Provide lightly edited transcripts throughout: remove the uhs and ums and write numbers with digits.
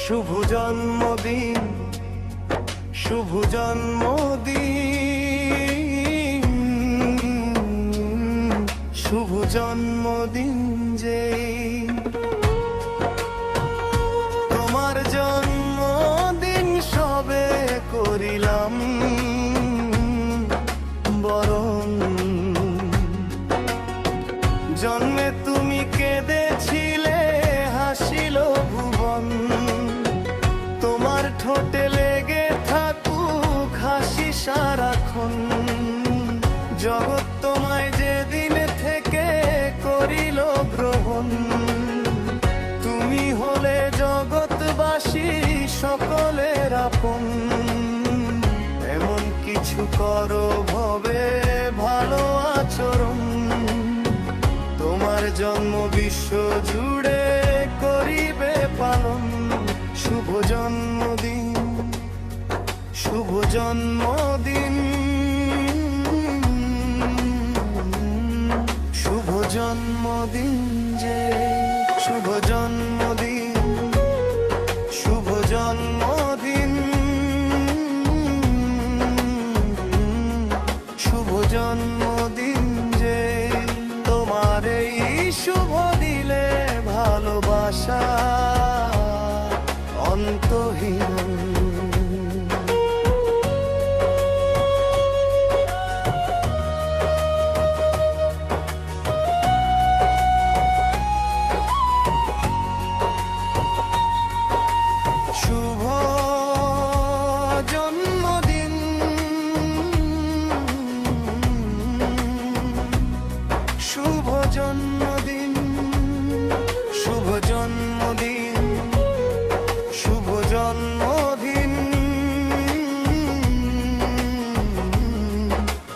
শুভ জন্মদিন, শুভ জন্মদিন, শুভ জন্মদিন যে তোমার জন্মদিন সবে করিলাম বরণ। জন্মে তুমি কেঁদেছিলে, হাসিল ভুবন। তোমার ঠোঁটে লেগে থাকুক হাসি সারাক্ষণ। জগৎ তোমায় যেদিন থেকে করিল গ্রহণ। তুমি হলে জগৎবাসী সকলের আপন। এমন কিছু করো ভবে ভালো আচরণ। তোমার জন্ম বিশ্ব জুড়ে করিবে পালন। শুভ জন্মদিন, শুভ জন্মদিন, শুভ জন্মদিন যে শুভ জন্মদিন, শুভ জন্মদিন, শুভ জন্মদিন যে তোমার এই শুভ দিলে ভালোবাসা অন্তহীন। শুভ জন্মদিন, শুভ জন্মদিন, শুভ জন্মদিন, শুভ জন্মদিন,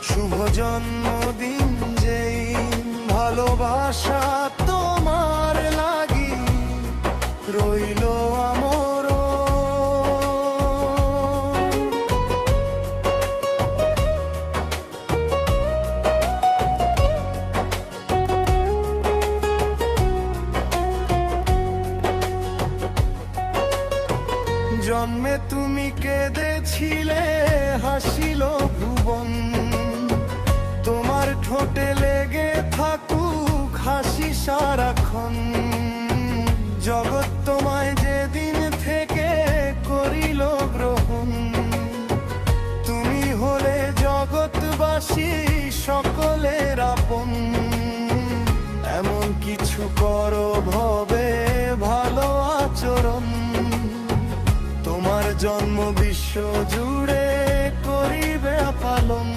শুভ জন্মদিন যেই ভালোবাসা তোমার লাগি রইল আমর। জন্মে তুমি কেঁদেছিলে, হাসিল ভুবন। তোমার ঠোঁটে লেগে থাকুক হাসি সারাক্ষণ। জগৎ তোমায় যেদিন থেকে করিল গ্রহণ। তুমি হলে জগৎবাসী সকলের আপন। এমন কিছু করো ভবে ভালো আচরণ। তোমার জন্ম বিশ্ব জুড়ে করিবে পালন।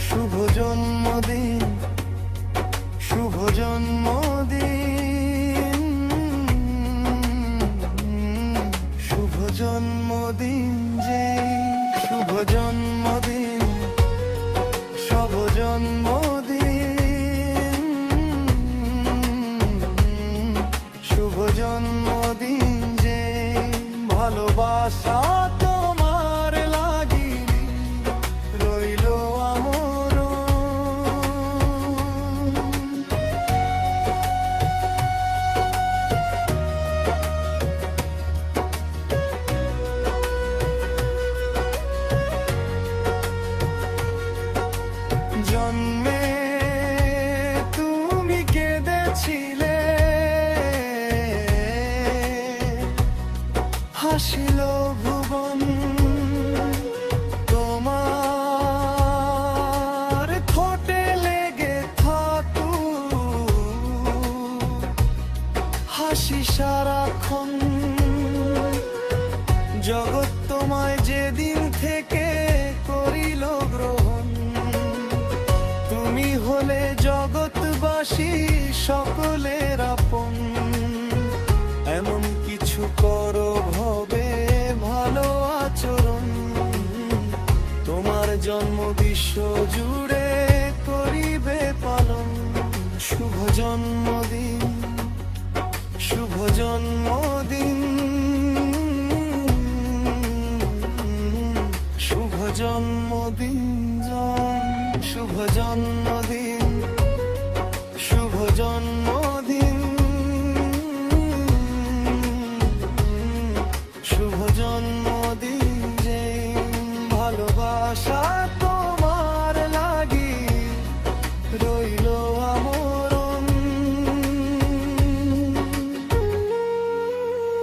শুভ জন্মদিন, শুভ জন্মদিন, শুভ জন্মদিন যে শুভ জন্মদিন, শুভ জন্মদিন, শুভ জন্মদিন যে ভালোবাসা তোমার লাগি রইল আমর। জন্মে তুমি কেঁদেছিলে, হাসিল ভুবন। তোমার ঠোঁটে লেগে থাকুক হাসি সারাক্ষণ। জগৎ তোমায় যেদিন থেকে করিল গ্রহণ। তুমি হলে জগৎবাসী সকলের আপন। এমন কিছু করো ভবে ভালো আচরণ। তোমার জন্ম বিশ্ব জুড়ে করিবে পালন। শুভ জন্মদিন, শুভ জন্মদিন, শুভ জন্মদিন, শুভ জন্মদিন, শুভ জন্মদিন, আশা